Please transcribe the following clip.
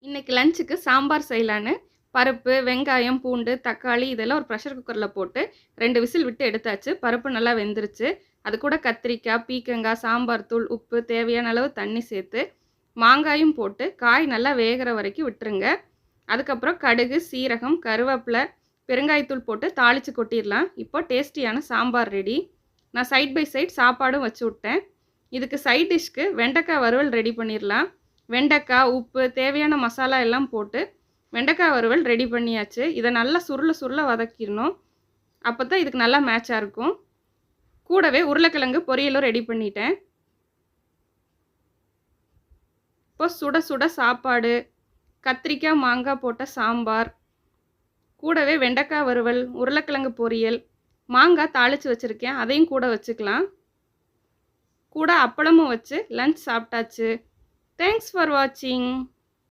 இன்னைக்கு லஞ்சுக்கு சாம்பார் செய்யலான்னு பருப்பு, வெங்காயம், பூண்டு, தக்காளி இதெல்லாம் ஒரு ப்ரெஷர் குக்கரில் போட்டு 2 விசில் விட்டு எடுத்தாச்சு. பருப்பு நல்லா வெந்துருச்சு. அது கூட கத்திரிக்காய், பீக்கங்காய், சாம்பார் தூள், உப்பு, தேவையான அளவு தண்ணி சேர்த்து மாங்காயும் போட்டு காய் நல்லா வேகிற வரைக்கும் விட்டுருங்க. அதுக்கப்புறம் கடுகு, சீரகம், கருவேப்பிலை, பெருங்காயத்தூள் போட்டு தாளித்து கொட்டிடலாம். இப்போ டேஸ்டியான சாம்பார் ரெடி. நான் சைட் பை சைட் சாப்பாடும் வச்சு விட்டேன். இதுக்கு சைட் டிஷ்க்கு வெண்டைக்காய் வறுவல் ரெடி பண்ணிடலாம். வெண்டைக்காய், உப்பு, தேவையான மசாலா எல்லாம் போட்டு வெண்டைக்காய் வறுவல் ரெடி பண்ணியாச்சு. இதை நல்லா சுருள வதக்கிடணும். அப்போ தான் இதுக்கு நல்லா மேட்சாக இருக்கும். கூடவே உருளைக்கிழங்கு பொரியலும் ரெடி பண்ணிட்டேன். இப்போ சுட சுட சாப்பாடு, கத்திரிக்காய் மாங்காய் போட்ட சாம்பார், கூடவே வெண்டைக்காய் வறுவல், உருளைக்கிழங்கு பொரியல், மாங்காய் தாளித்து வச்சுருக்கேன், அதையும் கூட வச்சுக்கலாம். கூட அப்பளமும் வச்சு லஞ்ச் சாப்பிட்டாச்சு. தேங்க்ஸ் ஃபார் வாட்சிங்.